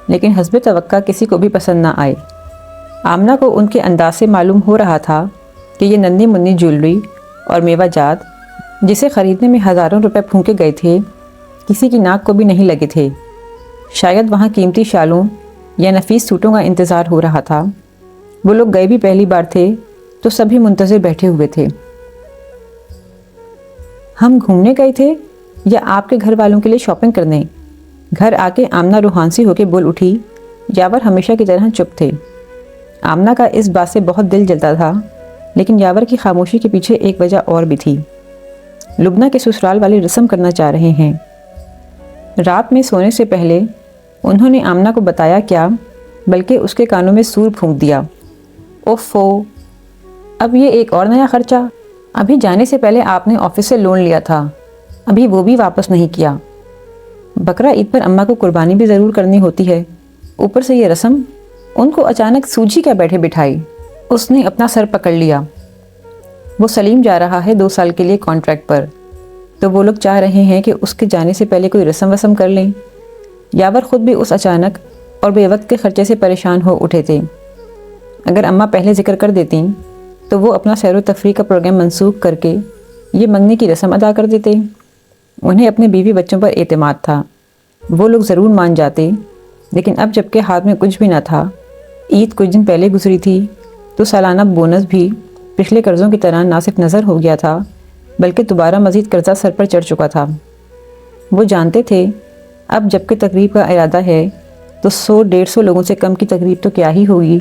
Speaker 1: لیکن حسب توقع کسی کو بھی پسند نہ آئے۔ آمنہ کو ان کے انداز سے معلوم ہو رہا تھا کہ یہ ننھی منی جیولری اور میوہ جات جسے خریدنے میں ہزاروں روپے پھونکے گئے تھے کسی کی ناک کو بھی نہیں لگے تھے۔ شاید وہاں قیمتی شالوں یا نفیس سوٹوں کا انتظار ہو رہا تھا۔ وہ لوگ گئے بھی پہلی بار تھے تو سبھی منتظر بیٹھے ہوئے تھے۔ ہم گھومنے گئے تھے یا آپ کے گھر والوں کے لیے شاپنگ کرنے؟ گھر آ کے آمنہ روحانسی ہو کے بول اٹھی۔ یاور ہمیشہ کی طرح چپ تھے۔ آمنہ کا اس بات سے بہت دل جلتا تھا، لیکن یاور کی خاموشی کے پیچھے ایک وجہ اور بھی تھی۔ لبنہ کے سسرال والی رسم کرنا چاہ رہے ہیں۔ رات میں سونے سے پہلے انہوں نے آمنہ کو بتایا کیا بلکہ اس کے کانوں میں سور پھونک دیا۔ اوفو، اب یہ ایک اور نیا خرچہ۔ ابھی جانے سے پہلے آپ نے آفس سے لون لیا تھا، ابھی وہ بھی واپس نہیں کیا۔ بقرہ عید پر اماں کو قربانی بھی ضرور کرنی ہوتی ہے، اوپر سے یہ رسم۔ ان کو اچانک سوجھی کیا بیٹھے بٹھائی۔ اس نے اپنا سر پکڑ لیا۔ وہ سلیم جا رہا ہے 2 سال کے لیے کانٹریکٹ پر، تو وہ لوگ چاہ رہے ہیں کہ اس کے جانے سے پہلے کوئی رسم وسم کر لیں۔ یاور خود بھی اس اچانک اور بے وقت کے خرچے سے پریشان ہو اٹھے تھے۔ اگر اماں پہلے ذکر کر دیتیں تو وہ اپنا سیر و تفریح کا پروگرام منسوخ کر کے یہ منگنی کی رسم ادا کر دیتے۔ انہیں اپنے بیوی بچوں پر اعتماد تھا، وہ لوگ ضرور مان جاتے، لیکن اب جب کہ ہاتھ میں کچھ بھی نہ تھا، عید کچھ دن پہلے گزری تھی، تو سالانہ بونس بھی پچھلے قرضوں کی طرح نہ صرف نظر ہو گیا تھا بلکہ دوبارہ مزید قرضہ سر پر چڑھ چکا تھا۔ وہ جانتے تھے اب جب کہ تقریب کا ارادہ ہے تو 100-150 لوگوں سے کم کی تقریب تو کیا ہی ہوگی۔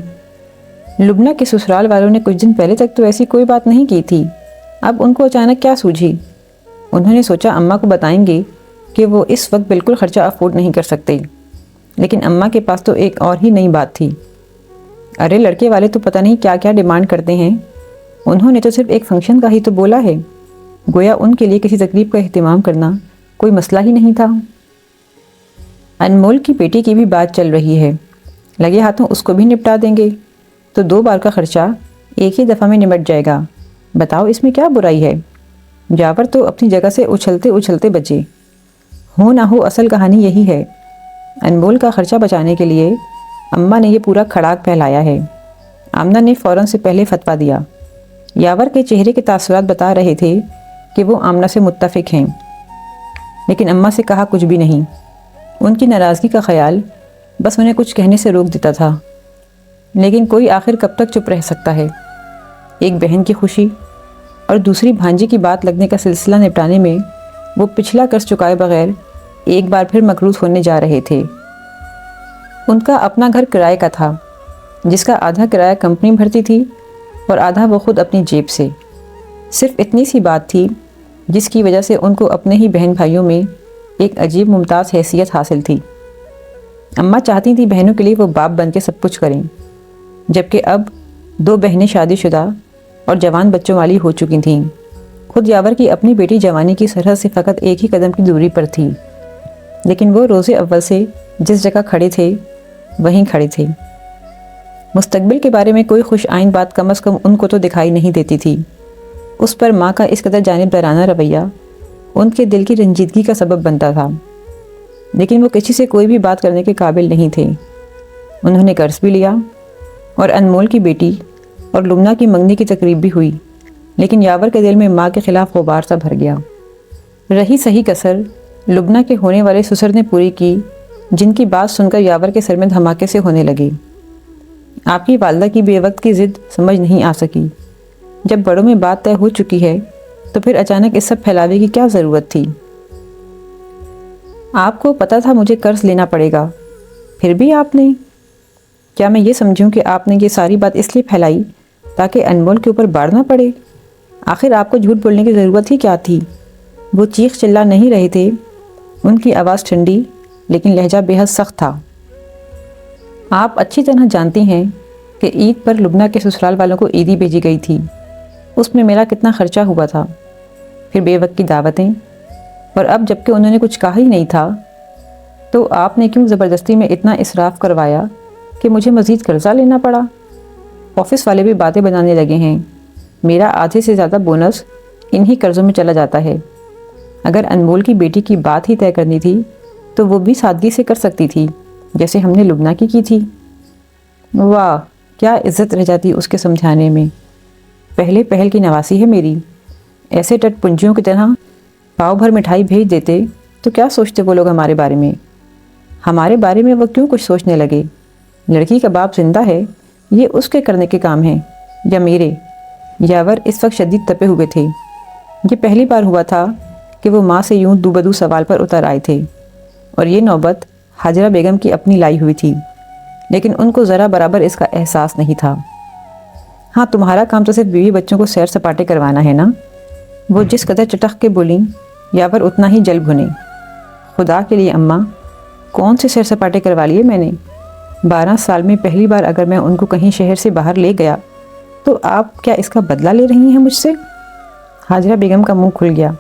Speaker 1: لبنہ کے سسرال والوں نے کچھ دن پہلے تک تو ایسی کوئی بات نہیں کی تھی، اب ان کو اچانک کیا سوجھی؟ انہوں نے سوچا اماں کو بتائیں گے کہ وہ اس وقت بالکل خرچہ افورڈ نہیں کر سکتے، لیکن اماں کے پاس تو ایک اور ہی نئی بات تھی۔ ارے لڑکے والے تو پتہ نہیں کیا کیا ڈیمانڈ کرتے ہیں، انہوں نے تو صرف ایک فنکشن کا ہی تو بولا ہے، گویا ان کے لیے کسی تقریب کا اہتمام کرنا کوئی مسئلہ ہی نہیں تھا۔ انمول کی بیٹی کی بھی بات چل رہی ہے، لگے ہاتھوں اس کو بھی نپٹا دیں گے تو 2 بار کا خرچہ ایک ہی دفعہ میں نمٹ جائے گا۔ بتاؤ اس میں کیا برائی ہے؟ یاور تو اپنی جگہ سے اچھلتے اچھلتے بچے۔ ہو نہ ہو اصل کہانی یہی ہے، انمول کا خرچہ بچانے کے لیے اماں نے یہ پورا کھڑاک پھیلایا ہے۔ آمنہ نے فوراً سے پہلے فتویٰ دیا۔ یاور کے چہرے کے تاثرات بتا رہے تھے کہ وہ آمنہ سے متفق ہیں، لیکن اماں سے کہا کچھ بھی نہیں۔ ان کی ناراضگی کا خیال بس انہیں کچھ کہنے سے روک دیتا تھا، لیکن کوئی آخر کب تک چپ رہ سکتا ہے؟ ایک بہن کی خوشی اور دوسری بھانجی کی بات لگنے کا سلسلہ نپٹانے میں وہ پچھلا قرض چکائے بغیر ایک بار پھر مقروض ہونے جا رہے تھے۔ ان کا اپنا گھر کرائے کا تھا، جس کا آدھا کرایہ کمپنی بھرتی تھی اور آدھا وہ خود اپنی جیب سے۔ صرف اتنی سی بات تھی جس کی وجہ سے ان کو اپنے ہی بہن بھائیوں میں ایک عجیب ممتاز حیثیت حاصل تھی۔ اماں چاہتی تھی بہنوں کے لیے وہ باپ بن کے سب کچھ کریں، جبکہ اب 2 بہنیں شادی شدہ اور جوان بچوں والی ہو چکی تھیں۔ خود یاور کی اپنی بیٹی جوانی کی سرحد سے فقط ایک ہی قدم کی دوری پر تھی، لیکن وہ روز اول سے جس جگہ کھڑے تھے وہیں کھڑے تھے۔ مستقبل کے بارے میں کوئی خوش آئند بات کم از کم ان کو تو دکھائی نہیں دیتی تھی۔ اس پر ماں کا اس قدر جانبدارانہ رویہ ان کے دل کی رنجیدگی کا سبب بنتا تھا، لیکن وہ کسی سے کوئی بھی بات کرنے کے قابل نہیں تھے۔ انہوں نے قرض بھی لیا اور انمول کی بیٹی اور لبنہ کی منگنی کی تقریب بھی ہوئی، لیکن یاور کے دل میں ماں کے خلاف غبار سا بھر گیا۔ رہی صحیح کسر لبنہ کے ہونے والے سسر نے پوری کی، جن کی بات سن کر یاور کے سر میں دھماکے سے ہونے لگی۔ آپ کی والدہ کی بے وقت کی ضد سمجھ نہیں آ سکی۔ جب بڑوں میں بات طے ہو چکی ہے تو پھر اچانک اس سب پھیلاوے کی کیا ضرورت تھی؟ آپ کو پتہ تھا مجھے قرض لینا پڑے گا، پھر بھی آپ نے؟ کیا میں یہ سمجھوں کہ آپ نے یہ ساری بات اس لیے پھیلائی تاکہ انمول کے اوپر بار نہ پڑے؟ آخر آپ کو جھوٹ بولنے کی ضرورت ہی کیا تھی؟ وہ چیخ چلا نہیں رہے تھے، ان کی آواز ٹھنڈی لیکن لہجہ بے حد سخت تھا۔ آپ اچھی طرح جانتی ہیں کہ عید پر لبنہ کے سسرال والوں کو عیدی بھیجی گئی تھی، اس میں میرا کتنا خرچہ ہوا تھا، پھر بے وقت کی دعوتیں، اور اب جب کہ انہوں نے کچھ کہا ہی نہیں تھا تو آپ نے کیوں زبردستی میں اتنا اسراف کروایا کہ مجھے مزید قرضہ لینا پڑا؟ آفس والے بھی باتیں بنانے لگے ہیں، میرا آدھے سے زیادہ بونس انہی قرضوں میں چلا جاتا ہے۔ اگر انمول کی بیٹی کی بات ہی طے کرنی تھی تو وہ بھی سادگی سے کر سکتی تھی جیسے ہم نے لبنہ کی تھی۔ واہ، کیا عزت رہ جاتی اس کے سمجھانے میں۔ پہلے پہل کی نواسی ہے میری، ایسے ٹٹ پنجیوں کی طرح پاؤ بھر مٹھائی بھیج دیتے تو کیا سوچتے وہ لوگ ہمارے بارے میں؟ ہمارے بارے میں وہ کیوں کچھ سوچنے لگے؟ لڑکی کا باپ زندہ ہے، یہ اس کے کرنے کے کام ہیں یا میرے؟ یاور اس وقت شدید تپے ہوئے تھے۔ یہ پہلی بار ہوا تھا کہ وہ ماں سے یوں دو بدو سوال پر اتر آئے تھے، اور یہ نوبت حاجرہ بیگم کی اپنی لائی ہوئی تھی، لیکن ان کو ذرا برابر اس کا احساس نہیں تھا۔ ہاں، تمہارا کام تو صرف بیوی بچوں کو سیر سپاٹے کروانا ہے نا؟ وہ جس قدر چٹخ کے بولیں، یاور اتنا ہی جل بھنے۔ خدا کے لیے اماں، کون سے سیر سپاٹے کروا لیے میں نے؟ 12 سال میں پہلی بار اگر میں ان کو کہیں شہر سے باہر لے گیا تو آپ کیا اس کا بدلہ لے رہی ہیں مجھ سے؟ حاجرہ بیگم کا منہ کھل گیا،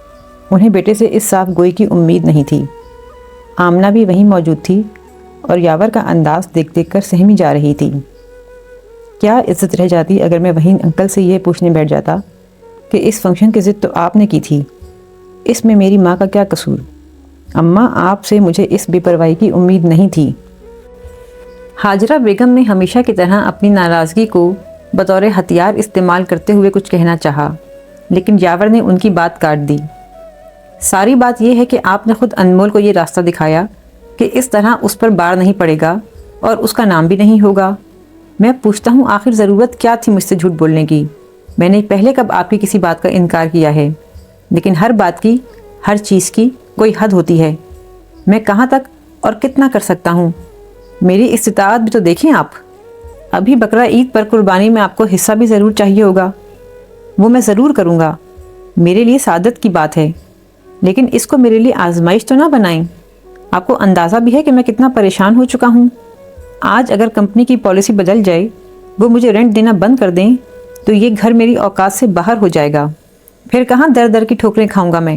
Speaker 1: انہیں بیٹے سے اس صاف گوئی کی امید نہیں تھی۔ آمنہ بھی وہیں موجود تھی اور یاور کا انداز دیکھ دیکھ کر سہمی جا رہی تھی۔ کیا عزت رہ جاتی اگر میں وہیں انکل سے یہ پوچھنے بیٹھ جاتا کہ اس فنکشن کی ضد تو آپ نے کی تھی، اس میں میری ماں کا کیا قصور؟ اماں، آپ سے مجھے اس بے پرواہی کی امید نہیں تھی۔ حاجرہ بیگم نے ہمیشہ کی طرح اپنی ناراضگی کو بطور ہتھیار استعمال کرتے ہوئے کچھ کہنا چاہا، لیکن یاور نے ان کی بات کاٹ دی۔ ساری بات یہ ہے کہ آپ نے خود انمول کو یہ راستہ دکھایا کہ اس طرح اس پر بار نہیں پڑے گا اور اس کا نام بھی نہیں ہوگا۔ میں پوچھتا ہوں، آخر ضرورت کیا تھی مجھ سے جھوٹ بولنے کی؟ میں نے پہلے کب آپ کی کسی بات کا انکار کیا ہے؟ لیکن ہر بات کی، ہر چیز کی کوئی حد ہوتی ہے۔ میں کہاں تک اور کتنا کر سکتا ہوں؟ میری استطاعت بھی تو دیکھیں آپ۔ ابھی بقرہ عید پر قربانی میں آپ کو حصہ بھی ضرور چاہیے ہوگا، وہ میں ضرور کروں گا، میرے لیے سعادت کی بات ہے، لیکن اس کو میرے لیے آزمائش تو نہ بنائیں۔ آپ کو اندازہ بھی ہے کہ میں کتنا پریشان ہو چکا ہوں۔ آج اگر کمپنی کی پالیسی بدل جائے، وہ مجھے رینٹ دینا بند کر دیں تو یہ گھر میری اوقات سے باہر ہو جائے گا، پھر کہاں در در کی ٹھوکریں کھاؤں گا میں؟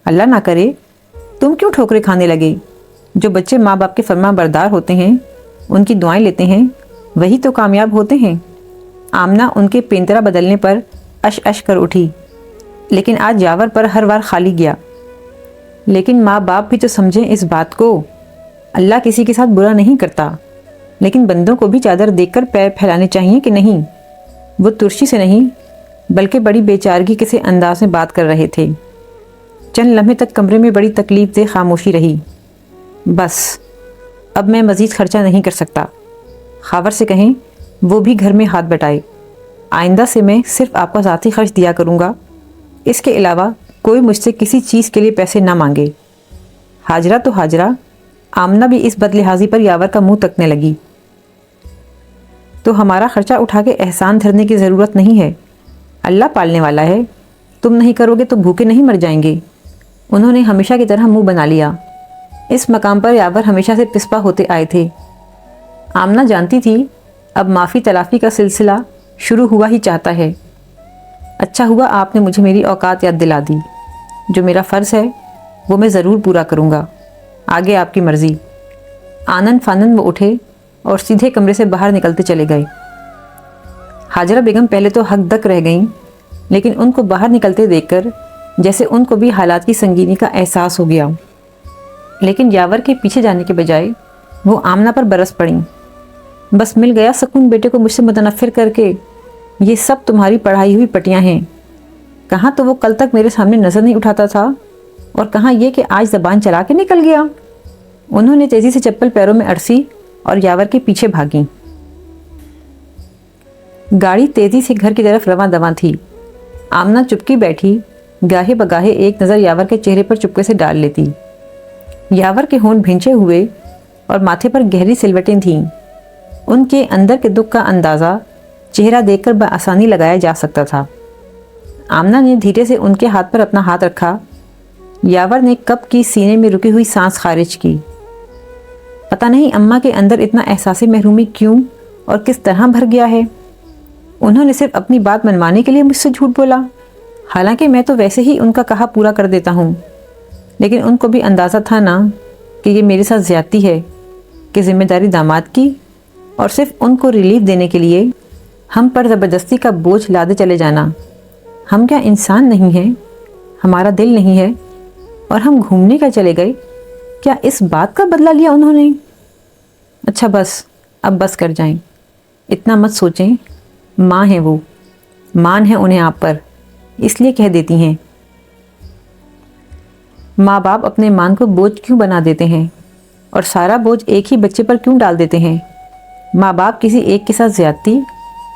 Speaker 1: اللہ نہ کرے تم کیوں ٹھوکریں کھانے لگے؟ جو بچے ماں باپ کے فرما بردار ہوتے ہیں، ان کی دعائیں لیتے ہیں، وہی تو کامیاب ہوتے ہیں۔ آمنہ ان کے پینترا بدلنے پر اش اش کر اٹھی، لیکن آج یاور پر ہر وار خالی گیا۔ لیکن ماں باپ بھی تو سمجھیں اس بات کو، اللہ کسی کے ساتھ برا نہیں کرتا، لیکن بندوں کو بھی چادر دیکھ کر پیر پھیلانے چاہیے کہ نہیں؟ وہ ترشی سے نہیں بلکہ بڑی بے چارگی کے سے انداز میں بات کر رہے تھے۔ چند لمحے تک کمرے میں بڑی تکلیف دہ خاموشی رہی۔ بس اب میں مزید خرچہ نہیں کر سکتا، خاور سے کہیں وہ بھی گھر میں ہاتھ بٹائے۔ آئندہ سے میں صرف آپ کا ذاتی خرچ دیا کروں گا، اس کے علاوہ کوئی مجھ سے کسی چیز کے لیے پیسے نہ مانگے۔ حاجرہ تو حاجرہ، آمنہ بھی اس بدلحاظی پر یاور کا منہ تکنے لگی۔ تو ہمارا خرچہ اٹھا کے احسان دھرنے کی ضرورت نہیں ہے، اللہ پالنے والا ہے، تم نہیں کرو گے تو بھوکے نہیں مر جائیں گے۔ انہوں نے ہمیشہ کی طرح منہ بنا لیا۔ اس مقام پر یاور ہمیشہ سے پسپا ہوتے آئے تھے۔ آمنہ جانتی تھی اب معافی تلافی کا سلسلہ شروع ہوا ہی چاہتا ہے۔ اچھا ہوا آپ نے مجھے میری اوقات یاد دلا دی، جو میرا فرض ہے وہ میں ضرور پورا کروں گا، آگے آپ کی مرضی۔ آنن فانن وہ اٹھے اور سیدھے کمرے سے باہر نکلتے چلے گئے۔ حاجرہ بیگم پہلے تو حق دک رہ گئیں، لیکن ان کو باہر نکلتے دیکھ کر جیسے ان کو بھی حالات کی سنگینی کا احساس ہو گیا۔ لیکن یاور کے پیچھے جانے کے بجائے وہ آمنہ پر برس پڑیں۔ بس مل گیا سکون بیٹے کو مجھ سے متنفر کر کے، یہ سب تمہاری پڑھائی ہوئی پٹیاں ہیں۔ کہاں تو وہ کل تک میرے سامنے نظر نہیں اٹھاتا تھا، اور کہاں یہ کہ آج زبان چلا کے نکل گیا۔ انہوں نے تیزی سے چپل پیروں میں اڑسی اور یاور کے پیچھے بھاگیں۔ گاڑی تیزی سے گھر کی طرف رواں دواں تھی۔ آمنہ چپکی بیٹھی، گاہے بگاہے ایک نظر یاور کے چہرے پر چپکے سے ڈال لیتی۔ یاور کے ہونٹ بھینچے ہوئے اور ماتھے پر گہری سلوٹیں تھیں۔ ان کے اندر کے دکھ کا اندازہ چہرہ دیکھ کر بآسانی لگایا جا سکتا تھا۔ آمنہ نے دھیرے سے ان کے ہاتھ پر اپنا ہاتھ رکھا۔ یاور نے کب کی سینے میں رکی ہوئی سانس خارج کی۔ پتہ نہیں اماں کے اندر اتنا احساس محرومی کیوں اور کس طرح بھر گیا ہے۔ انہوں نے صرف اپنی بات منوانے کے لیے مجھ سے جھوٹ بولا، حالانکہ میں تو ویسے ہی ان کا کہا پورا کر دیتا ہوں۔ لیکن ان کو بھی اندازہ تھا نا کہ یہ میرے ساتھ زیادتی ہے، کہ ذمہ داری داماد کی، اور صرف ان کو ریلیف دینے کے لیے ہم پر زبردستی کا بوجھ لادے چلے جانا۔ ہم کیا انسان نہیں ہیں؟ ہمارا دل نہیں ہے اور ہم گھومنے کا چلے گئے؟ کیا اس بات کا بدلہ لیا انہوں نے؟ اچھا بس، اب بس کر جائیں، اتنا مت سوچیں۔ ماں ہیں وہ، مان ہے انہیں آپ پر، اس لیے کہہ دیتی ہیں۔ ماں باپ اپنے مان کو بوجھ کیوں بنا دیتے ہیں اور سارا بوجھ ایک ہی بچے پر کیوں ڈال دیتے ہیں؟ ماں باپ کسی ایک کے ساتھ زیادتی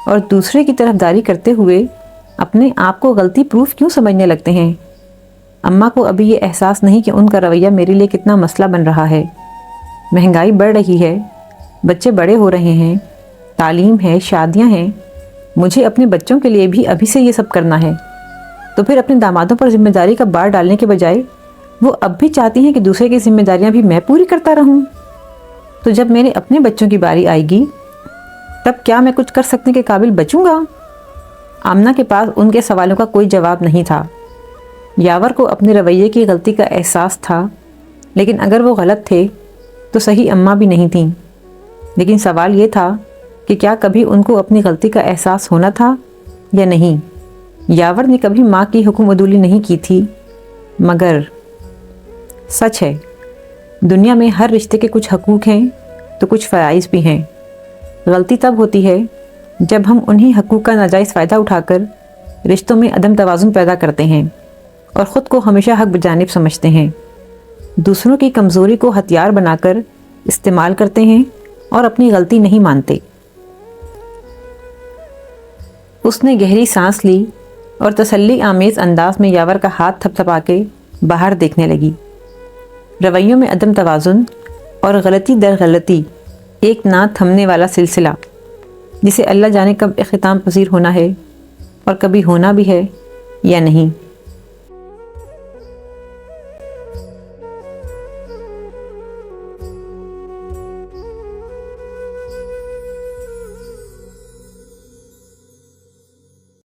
Speaker 1: اور دوسرے کی طرفداری کرتے ہوئے اپنے آپ کو غلطی پروف کیوں سمجھنے لگتے ہیں؟ اماں کو ابھی یہ احساس نہیں کہ ان کا رویہ میرے لیے کتنا مسئلہ بن رہا ہے۔ مہنگائی بڑھ رہی ہے، بچے بڑے ہو رہے ہیں، تعلیم ہے، شادیاں ہیں۔ مجھے اپنے بچوں کے لیے بھی ابھی سے یہ سب کرنا ہے، تو پھر اپنے دامادوں پر ذمہ داری کا بار ڈالنے کے بجائے وہ اب بھی چاہتی ہیں کہ دوسرے کی ذمہ داریاں بھی میں پوری کرتا رہوں۔ تو جب میرے اپنے بچوں کی باری آئے گی تب کیا میں کچھ کر سکنے کے قابل بچوں گا؟ آمنہ کے پاس ان کے سوالوں کا کوئی جواب نہیں تھا۔ یاور کو اپنے رویے کی غلطی کا احساس تھا، لیکن اگر وہ غلط تھے تو صحیح اماں بھی نہیں تھیں۔ لیکن سوال یہ تھا کہ کیا کبھی ان کو اپنی غلطی کا احساس ہونا تھا یا نہیں؟ یاور نے کبھی ماں کی حکم عدولی نہیں کی تھی، مگر سچ ہے، دنیا میں ہر رشتے کے کچھ حقوق ہیں تو کچھ فرائض بھی ہیں۔ غلطی تب ہوتی ہے جب ہم انہی حقوق کا ناجائز فائدہ اٹھا کر رشتوں میں عدم توازن پیدا کرتے ہیں اور خود کو ہمیشہ حق بجانب سمجھتے ہیں، دوسروں کی کمزوری کو ہتھیار بنا کر استعمال کرتے ہیں اور اپنی غلطی نہیں مانتے۔ اس نے گہری سانس لی اور تسلی آمیز انداز میں یاور کا ہاتھ تھپ تھپا کے باہر دیکھنے لگی۔ رویوں میں عدم توازن اور غلطی در غلطی ایک نہ تھمنے والا سلسلہ، جسے اللہ جانے کب اختتام پذیر ہونا ہے اور کبھی ہونا بھی ہے یا نہیں۔